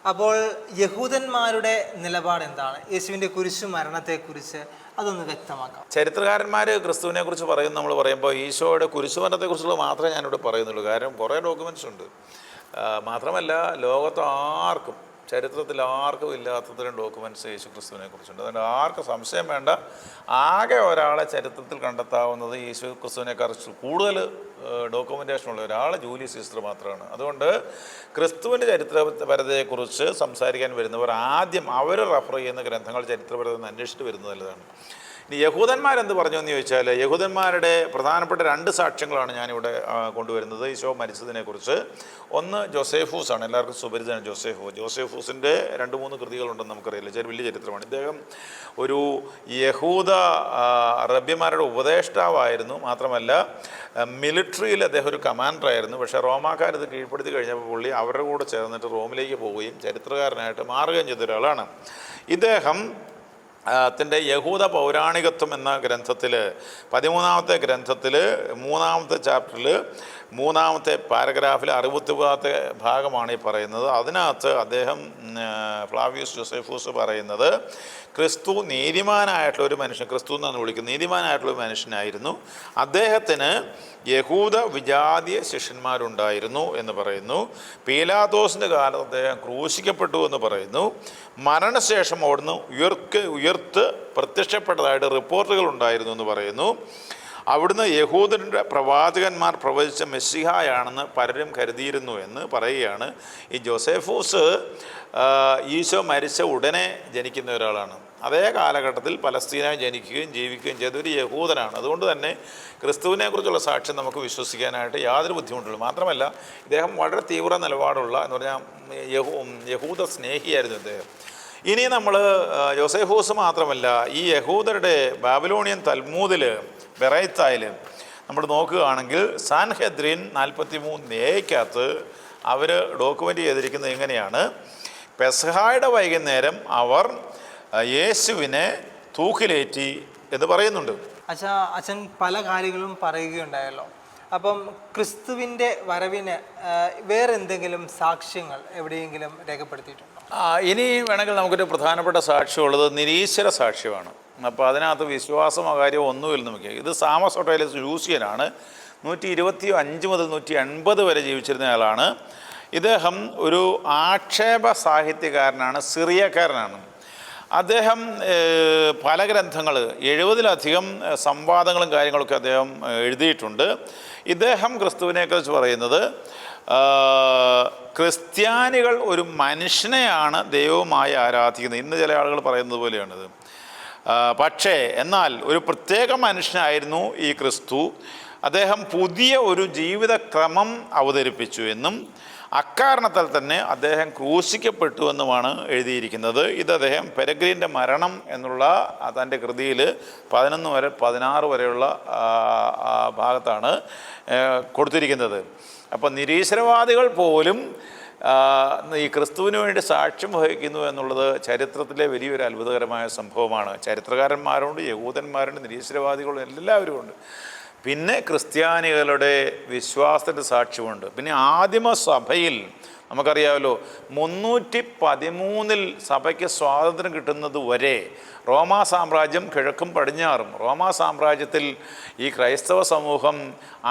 അപ്പോൾ യഹൂദന്മാരുടെ നിലപാട് എന്താണ് യേശുവിൻ്റെ കുരിശു മരണത്തെക്കുറിച്ച്? അതൊന്ന് വ്യക്തമാക്കാം. ചരിത്രകാരന്മാർ ക്രിസ്തുവിനെ കുറിച്ച് പറയുന്നത് നമ്മൾ പറയുമ്പോൾ ഈശോയുടെ കുരിശുമരണത്തെക്കുറിച്ചുള്ള മാത്രമേ ഞാനിവിടെ പറയുന്നുള്ളൂ. കാരണം കുറേ ഡോക്യുമെൻറ്റ്സ് ഉണ്ട്. മാത്രമല്ല, ലോകത്ത് ആർക്കും, ചരിത്രത്തിൽ ആർക്കും ഇല്ലാത്തതിനും ഡോക്യുമെൻറ്റ്സ് യേശു ക്രിസ്തുവിനെ കുറിച്ചുണ്ട്. അതുകൊണ്ട് ആർക്കും സംശയം വേണ്ട. ആകെ ഒരാളെ ചരിത്രത്തിൽ കണ്ടെത്താവുന്നത് യേശു ക്രിസ്തുവിനെക്കുറിച്ച് കൂടുതൽ ഡോക്യുമെൻറ്റേഷനുള്ള ഒരാൾ ജൂലിയസ് സീസർ മാത്രമാണ്. അതുകൊണ്ട് ക്രിസ്തുവിൻ്റെ ചരിത്രപരതയെക്കുറിച്ച് സംസാരിക്കാൻ വരുന്നവർ ആദ്യം അവർ റെഫർ ചെയ്യുന്ന ഗ്രന്ഥങ്ങൾ ചരിത്രപരത അന്വേഷിച്ചിട്ട് വരുന്നത് നല്ലതാണ്. ഇനി യഹൂദന്മാരെന്ത് പറഞ്ഞു എന്ന് ചോദിച്ചാൽ, യഹൂദന്മാരുടെ പ്രധാനപ്പെട്ട 2 സാക്ഷ്യങ്ങളാണ് ഞാനിവിടെ കൊണ്ടുവരുന്നത് ഈശോ മരിച്ചതിനെക്കുറിച്ച്. ഒന്ന് ജോസേഫൂസ് ആണ്, എല്ലാവർക്കും സുപരിചിതനാണ് ജോസേഫൂസിൻ്റെ 2-3 കൃതികളുണ്ടെന്ന് നമുക്കറിയില്ല. വലിയ ചരിത്രമാണ്. ഇദ്ദേഹം ഒരു യഹൂദ റബ്യന്മാരുടെ ഉപദേഷ്ടാവായിരുന്നു. മാത്രമല്ല മിലിറ്ററിയിൽ അദ്ദേഹം ഒരു കമാൻഡറായിരുന്നു. പക്ഷേ റോമാക്കാരിത് കീഴ്പ്പെടുത്തി കഴിഞ്ഞപ്പോൾ പുള്ളി അവരുടെ കൂടെ ചേർന്നിട്ട് റോമിലേക്ക് പോവുകയും ചരിത്രകാരനായിട്ട് മാറുകയും ചെയ്ത ഒരാളാണ്. ഇദ്ദേഹം ത്തിൻ്റെ യഹൂദ പൗരാണികത്വം എന്ന ഗ്രന്ഥത്തിൽ 13-ാമത്തെ ഗ്രന്ഥത്തിൽ 3-ാമത്തെ ചാപ്റ്ററിൽ 3-ാമത്തെ പാരഗ്രാഫിൽ 60-ാമത്തെ ഭാഗമാണ് ഈ പറയുന്നത്. അതിനകത്ത് അദ്ദേഹം ഫ്ലാവിയസ് ജോസേഫൂസ് പറയുന്നത് ക്രിസ്തു നീതിമാനായിട്ടുള്ള ഒരു മനുഷ്യൻ, ക്രിസ്തു എന്നാണ് വിളിക്കുന്നത്, നീതിമാനായിട്ടുള്ള ഒരു മനുഷ്യനായിരുന്നു. അദ്ദേഹത്തിന് യഹൂദ വിജാതീയ ശിഷ്യന്മാരുണ്ടായിരുന്നു എന്ന് പറയുന്നു. പീലാത്തോസിൻ്റെ കാലത്ത് അദ്ദേഹം ക്രൂശിക്കപ്പെട്ടു എന്ന് പറയുന്നു. മരണശേഷം അവിടുന്ന് ഉയർത്ത് പ്രത്യക്ഷപ്പെട്ടതായിട്ട് റിപ്പോർട്ടുകൾ ഉണ്ടായിരുന്നു എന്ന് പറയുന്നു. അവിടുന്ന് യഹൂദരുടെ പ്രവാചകന്മാർ പ്രവചിച്ച മെസ്സിഹായാണെന്ന് പലരും കരുതിയിരുന്നു എന്ന് പറയുകയാണ്. ഈ ജോസേഫൂസ് ഈശോ മരിച്ച ഉടനെ ജനിക്കുന്ന ഒരാളാണ്. അതേ കാലഘട്ടത്തിൽ പലസ്തീനായി ജനിക്കുകയും ജീവിക്കുകയും ചെയ്ത ഒരു യഹൂദനാണ്. അതുകൊണ്ട് തന്നെ ക്രിസ്തുവിനെക്കുറിച്ചുള്ള സാക്ഷ്യം നമുക്ക് വിശ്വസിക്കാനായിട്ട് യാതൊരു ബുദ്ധിമുട്ടുള്ളൂ. മാത്രമല്ല ഇദ്ദേഹം വളരെ തീവ്ര നിലപാടുള്ള എന്ന് പറഞ്ഞാൽ യഹൂദ സ്നേഹിയായിരുന്നു ഇദ്ദേഹം. ഇനി നമ്മൾ യോസേഫൂസ് മാത്രമല്ല, ഈ യഹൂദരുടെ ബാബിലോണിയൻ തൽമൂദിൽ ബെറൈത്തായിൽ നമ്മൾ നോക്കുകയാണെങ്കിൽ സാൻഹെദ്രിൻ 43A അവർ ഡോക്യുമെൻ്റ് ചെയ്തിരിക്കുന്നത് എങ്ങനെയാണ്: പെസഹായുടെ വൈകുന്നേരം അവർ യേശുവിനെ തൂക്കിലേറ്റി എന്ന് പറയുന്നുണ്ട്. അച്ഛൻ പല കാര്യങ്ങളും പറയുകയുണ്ടായല്ലോ. അപ്പം ക്രിസ്തുവിൻ്റെ വരവിന് വേറെ എന്തെങ്കിലും സാക്ഷ്യങ്ങൾ എവിടെയെങ്കിലും രേഖപ്പെടുത്തിയിട്ടുണ്ടോ? ഇനി വേണമെങ്കിൽ നമുക്കൊരു പ്രധാനപ്പെട്ട സാക്ഷ്യമുള്ളത് നിരീശ്വര സാക്ഷ്യമാണ്. അപ്പോൾ അതിനകത്ത് വിശ്വാസമോ കാര്യമോ ഒന്നുമില്ല നമുക്ക്. ഇത് സാമസ് ഒട്ടേലസ് ലൂസിയനാണ്. 125 മുതൽ 180 വരെ ജീവിച്ചിരുന്ന ആളാണ്. ഇദ്ദേഹം ഒരു ആക്ഷേപ സാഹിത്യകാരനാണ്, സിറിയക്കാരനാണ്. അദ്ദേഹം പല ഗ്രന്ഥങ്ങൾ 70-ലധികം സംവാദങ്ങളും കാര്യങ്ങളൊക്കെ അദ്ദേഹം എഴുതിയിട്ടുണ്ട്. ഇദ്ദേഹം ക്രിസ്തുവിനെക്കുറിച്ച് പറയുന്നത് ക്രിസ്ത്യാനികൾ ഒരു മനുഷ്യനെയാണ് ദൈവമായി ആരാധിക്കുന്നത്. ഇന്ന് ചില ആളുകൾ പറയുന്നത് പോലെയാണിത്. പക്ഷേ എന്നാൽ ഒരു പ്രത്യേക മനുഷ്യനായിരുന്നു ഈ ക്രിസ്തു. അദ്ദേഹം പുതിയ ഒരു ജീവിതക്രമം അവതരിപ്പിച്ചു എന്നും അക്കാരണത്താൽ തന്നെ അദ്ദേഹം ക്രൂശിക്കപ്പെട്ടു എന്നുമാണ് എഴുതിയിരിക്കുന്നത്. ഇത് അദ്ദേഹം പെരഗ്രീൻ്റെ മരണം എന്നുള്ള തൻ്റെ കൃതിയിൽ 11 മുതൽ 16 വരെയുള്ള ഭാഗത്താണ് കൊടുത്തിരിക്കുന്നത്. അപ്പോൾ നിരീശ്വരവാദികൾ പോലും ഈ ക്രിസ്തുവിന് വേണ്ടി സാക്ഷ്യം വഹിക്കുന്നു എന്നുള്ളത് ചരിത്രത്തിലെ വലിയൊരു അത്ഭുതകരമായ സംഭവമാണ്. ചരിത്രകാരന്മാരുണ്ട്, യഹൂദന്മാരുണ്ട്, നിരീശ്വരവാദികളുണ്ട്, എല്ലാവരും ഉണ്ട്. പിന്നെ ക്രിസ്ത്യാനികളുടെ വിശ്വാസത്തിൻ്റെ സാക്ഷ്യമുണ്ട്. പിന്നെ ആദിമസഭയിൽ നമുക്കറിയാമല്ലോ 313 സഭയ്ക്ക് സ്വാതന്ത്ര്യം കിട്ടുന്നത് വരെ റോമാ സാമ്രാജ്യം കിഴക്കും പടിഞ്ഞാറും, റോമാ സാമ്രാജ്യത്തിൽ ഈ ക്രൈസ്തവ സമൂഹം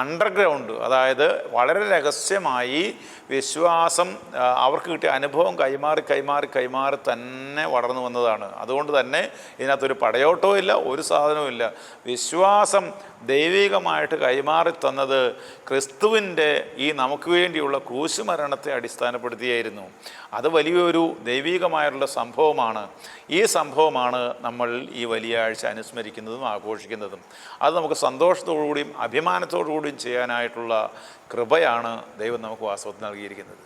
അണ്ടർഗ്രൗണ്ട്, അതായത് വളരെ രഹസ്യമായി വിശ്വാസം അവർക്ക് കിട്ടിയ അനുഭവം കൈമാറി തന്നെ വളർന്നു വന്നതാണ്. അതുകൊണ്ട് തന്നെ ഇതിനകത്തൊരു പടയോട്ടവും ഇല്ല, ഒരു സാധനവും ഇല്ല. വിശ്വാസം ദൈവികമായിട്ട് കൈമാറി തന്നത് ക്രിസ്തുവിൻ്റെ ഈ നമുക്ക് വേണ്ടിയുള്ള ക്രൂശുമരണത്തെ അടിസ്ഥാനപ്പെടുത്തിയായിരുന്നു. അത് വലിയൊരു ദൈവികമായിട്ടുള്ള സംഭവമാണ്. ഈ സംഭവമാണ് നമ്മൾ ഈ വലിയ ആഴ്ച അനുസ്മരിക്കുന്നതും ആഘോഷിക്കുന്നതും. അത് നമുക്ക് സന്തോഷത്തോടുകൂടിയും അഭിമാനത്തോടു കൂടിയും ചെയ്യാനായിട്ടുള്ള കൃപയാണ് ദൈവം നമുക്ക് വാസ്തവത്തിൽ നൽകിയിരിക്കുന്നത്.